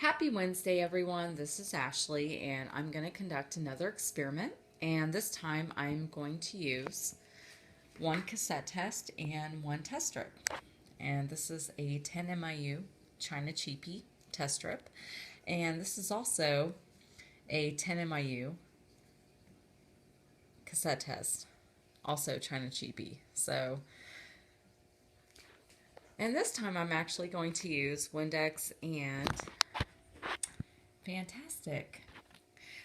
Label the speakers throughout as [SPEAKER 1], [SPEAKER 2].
[SPEAKER 1] Happy Wednesday, everyone. This is Ashley, and I'm going to conduct another experiment. And this time I'm going to use one cassette test and one test strip. And this is a 10 MIU China Cheapy test strip. And this is also a 10 MIU cassette test, also China Cheapy. And this time I'm actually going to use Windex and Fantastic.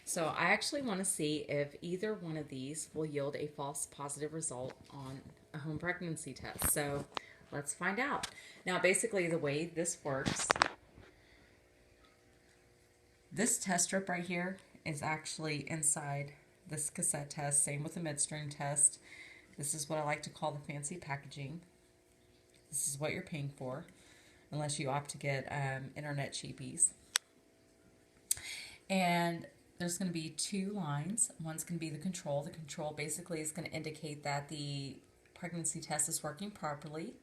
[SPEAKER 1] So I actually want to see if either one of these will yield a false positive result on a home pregnancy test. So let's find out. Now basically the way this works, this test strip right here is actually inside this cassette test. Same with the midstream test. This is what I like to call the fancy packaging. This is what you're paying for, unless you opt to get internet cheapies. And there's going to be two lines. One's going to be the control. The control basically is going to indicate that the pregnancy test is working properly.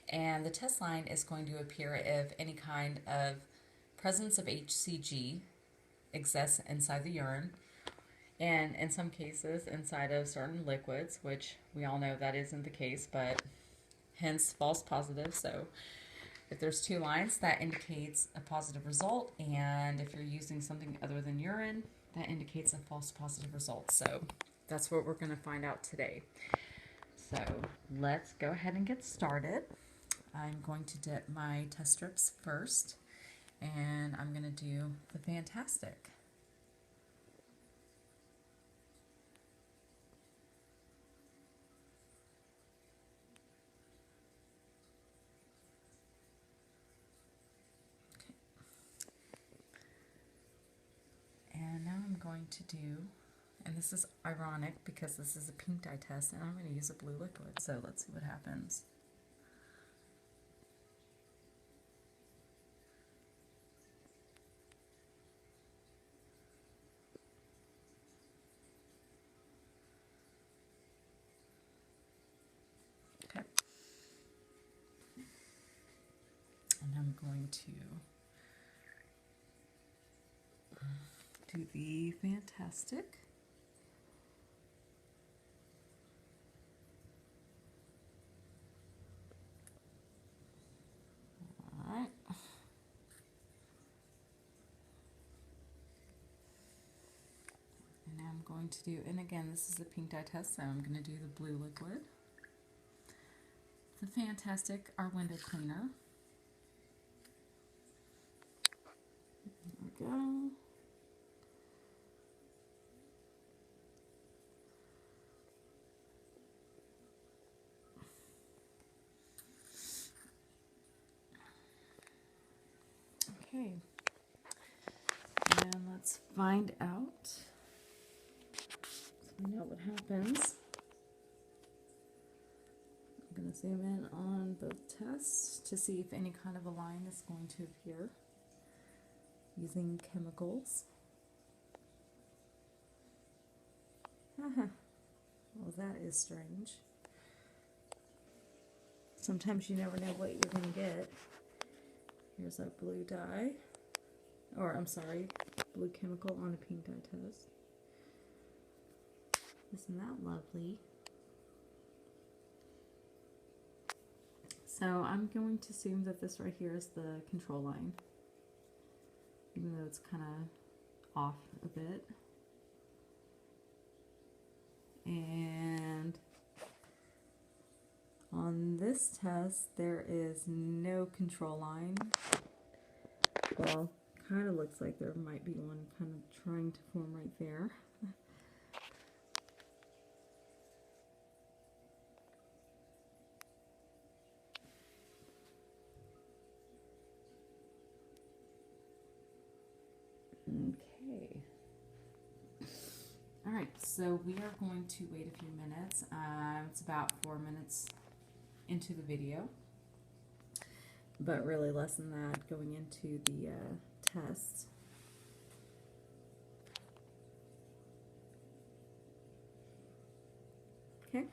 [SPEAKER 1] And the test line is going to appear if any kind of presence of HCG exists inside the urine. And in some cases, inside of certain liquids, which we all know that isn't the case, but hence false positive. So if there's two lines, that indicates a positive result, and if you're using something other than urine, that indicates a false positive result. So that's what we're going to find out today. So let's go ahead and get started. I'm going to dip my test strips first, and I'm going to do the Fantastic. And now I'm going to do, and this is ironic because this is a pink dye test, and I'm going to use a blue liquid. So let's see what happens. Okay. And I'm going to do the Fantastic. All right. And now I'm going to do, and again, this is a pink dye test, so I'm going to do the blue liquid. The Fantastic, our window cleaner. There we go. Okay, and let's find out, so we know what happens. I'm going to zoom in on both tests to see if any kind of a line is going to appear using chemicals. Well, that is strange. Sometimes you never know what you're going to get. Here's our blue dye, or I'm sorry, blue chemical on a pink dye test. Isn't that lovely? So I'm going to assume that this right here is the control line, even though it's kind of off a bit. And on this test, there is no control line. Well, kind of looks like there might be one kind of trying to form right there. Okay. All right, so we are going to wait a few minutes. It's about 4 minutes into the video, but really less than that going into the test. Okay.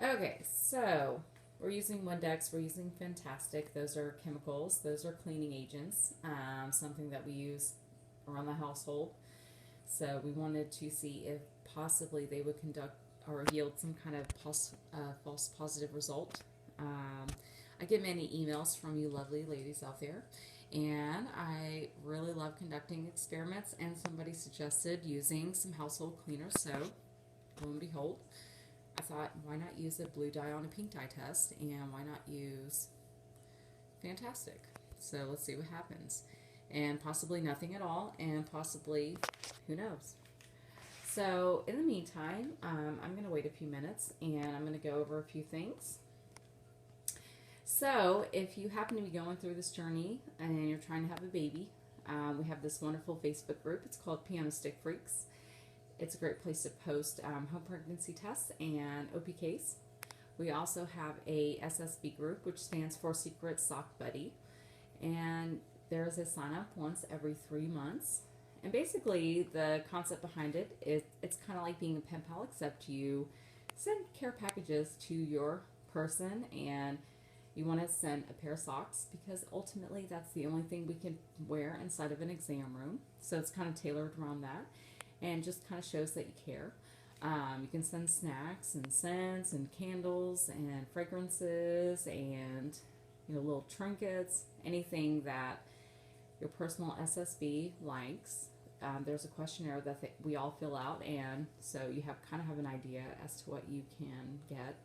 [SPEAKER 1] Okay, so We're using Windex, we're using Fantastic. Those are chemicals, those are cleaning agents, something that we use around the household. So we wanted to see if possibly they would conduct or yield some kind of false positive result. I get many emails from you lovely ladies out there, and I really love conducting experiments, and somebody suggested using some household cleaner, so lo and behold, I thought, why not use a blue dye on a pink dye test, and why not use Fantastic? So let's see what happens. And possibly nothing at all, and possibly, who knows. So in the meantime, I'm going to wait a few minutes, and I'm going to go over a few things. So if you happen to be going through this journey and you're trying to have a baby, we have this wonderful Facebook group. It's called Piano Stick Freaks. It's a great place to post home pregnancy tests and OPKs. We also have a SSB group, which stands for Secret Sock Buddy. And there's a sign up once every 3 months. And basically, the concept behind it is it's kind of like being a pen pal, except you send care packages to your person, and you want to send a pair of socks because ultimately that's the only thing we can wear inside of an exam room. So it's kind of tailored around that, and just kind of shows that you care. You can send snacks and scents and candles and fragrances and little trinkets, anything that your personal SSB likes. There's a questionnaire that we all fill out, and so you kind of have an idea as to what you can get.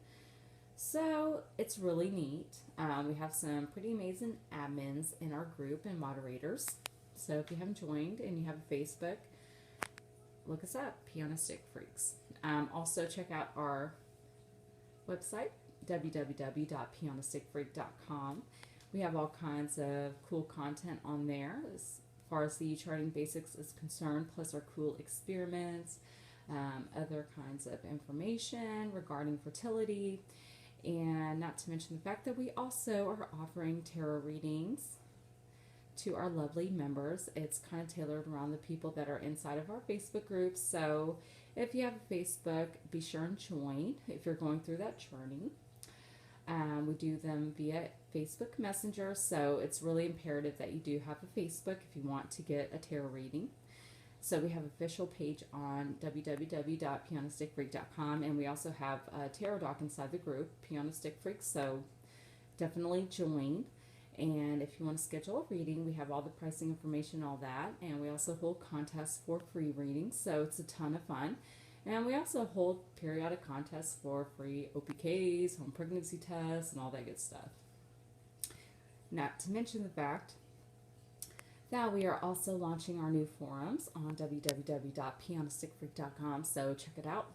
[SPEAKER 1] So it's really neat. We have some pretty amazing admins in our group and moderators. So if you haven't joined and you have a Facebook, look us up, Piano Stick Freaks. Also check out our website, www.pianostickfreak.com. We have all kinds of cool content on there as far as the charting basics is concerned, plus our cool experiments, other kinds of information regarding fertility, and not to mention the fact that we also are offering tarot readings to our lovely members. It's kind of tailored around the people that are inside of our Facebook group. So if you have a Facebook, be sure and join if you're going through that journey. We do them via Facebook Messenger, so it's really imperative that you do have a Facebook if you want to get a tarot reading. So we have an official page on www.pianostickfreak.com, and we also have a tarot doc inside the group, Piano Stick Freaks, so definitely join. And if you want to schedule a reading, we have all the pricing information, all that, and we also hold contests for free readings, so it's a ton of fun. And we also hold periodic contests for free OPKs, home pregnancy tests, and all that good stuff. Not to mention the fact that we are also launching our new forums on www.pianostickfreak.com, so check it out.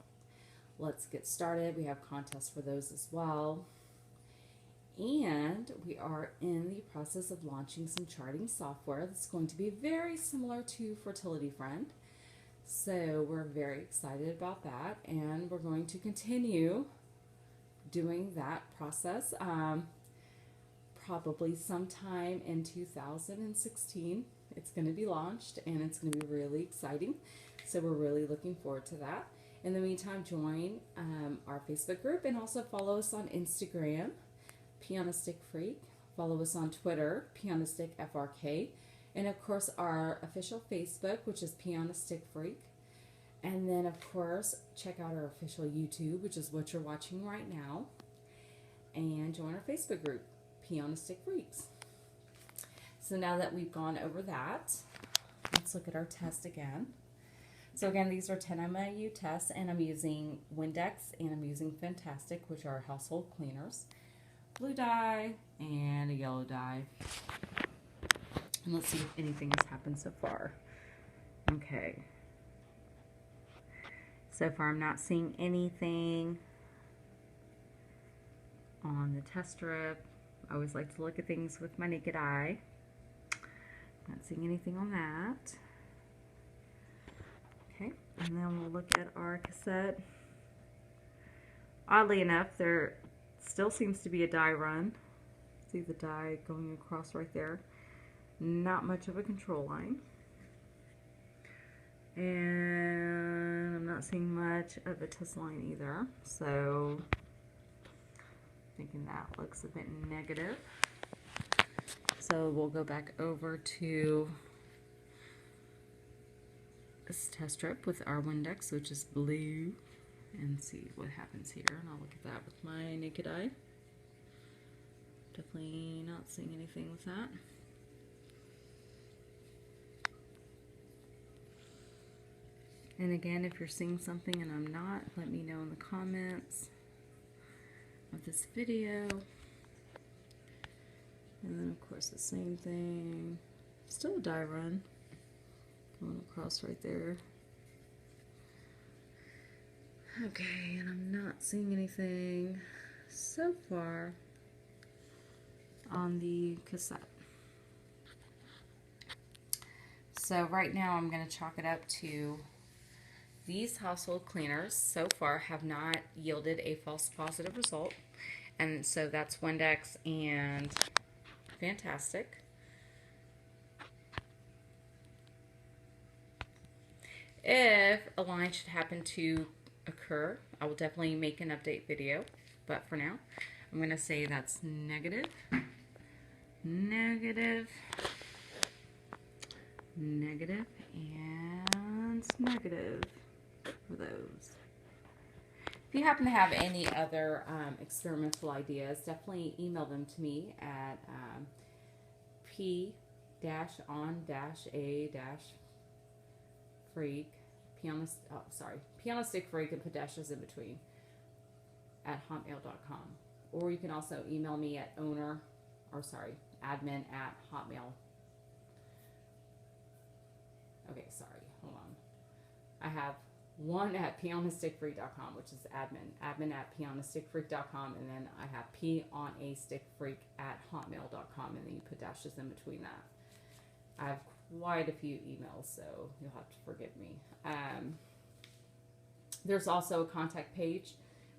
[SPEAKER 1] Let's get started. We have contests for those as well. And we are in the process of launching some charting software that's going to be very similar to Fertility Friend. So we're very excited about that, and we're going to continue doing that process probably sometime in 2016. It's going to be launched, and it's going to be really exciting. So we're really looking forward to that. In the meantime, join our Facebook group, and also follow us on Instagram, Piano Stick Freak. Follow us on Twitter, Piano Stick FRK. And of course, our official Facebook, which is Piano Stick Freak. And then, of course, check out our official YouTube, which is what you're watching right now. And join our Facebook group, Piano Stick Freaks. So now that we've gone over that, let's look at our test again. So again, these are 10 ml tests, and I'm using Windex and I'm using Fantastic, which are household cleaners, blue dye, and a yellow dye. And let's see if anything has happened so far. Okay. So far I'm not seeing anything on the test strip. I always like to look at things with my naked eye. Not seeing anything on that. Okay, and then we'll look at our cassette. Oddly enough, there still seems to be a dye run. See the dye going across right there. Not much of a control line. And I'm not seeing much of a test line either. So Thinking that looks a bit negative. So we'll go back over to this test strip with our Windex, which is blue, and see what happens here. And I'll look at that with my naked eye. Definitely not seeing anything with that. And again, if you're seeing something and I'm not, let me know in the comments of this video. And then of course the same thing, still a dye run going across right there. Okay, and I'm not seeing anything so far on the cassette. So right now I'm going to chalk it up to these household cleaners so far have not yielded a false positive result. And so that's Windex and Fantastic. If a line should happen to occur, I will definitely make an update video. But for now, I'm going to say that's negative, negative, negative, and negative for those. If you happen to have any other experimental ideas, definitely email them to me at p-on-a-freak, pianostick freak and put dashes in between, at hotmail.com. Or you can also email me at admin at hotmail. Okay, sorry, hold on. I have one at pianostickfreak.com, which is admin at pianostickfreak.com, and then I have p-on-a-stick-freak at hotmail.com, and then you put dashes in between that. I have quite a few emails, so you'll have to forgive me. There's also a contact page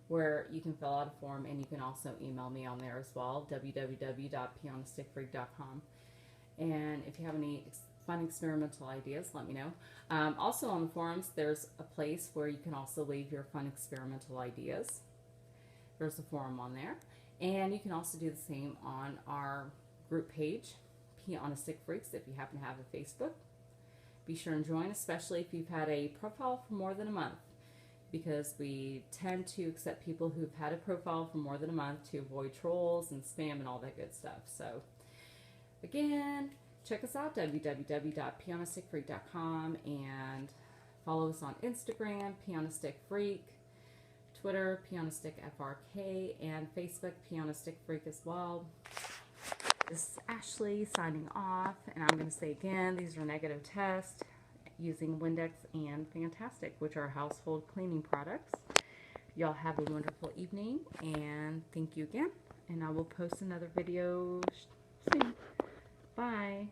[SPEAKER 1] where you can fill out a form, and you can also email me on there as well, www.pianostickfreak.com. And if you have any fun experimental ideas, let me know. Also on the forums, there's a place where you can also leave your fun experimental ideas. There's a forum on there. And you can also do the same on our group page, P on a Stick Freaks, if you happen to have a Facebook. Be sure and join, especially if you've had a profile for more than a month, because we tend to accept people who've had a profile for more than a month to avoid trolls and spam and all that good stuff. So again, check us out, www.pianostickfreak.com, and follow us on Instagram, pianostickfreak, Twitter, pianostickfrk, and Facebook, pianostickfreak as well. This is Ashley signing off, and I'm going to say again, these are negative tests using Windex and Fantastic, which are household cleaning products. Y'all have a wonderful evening, and thank you again, and I will post another video soon. Bye.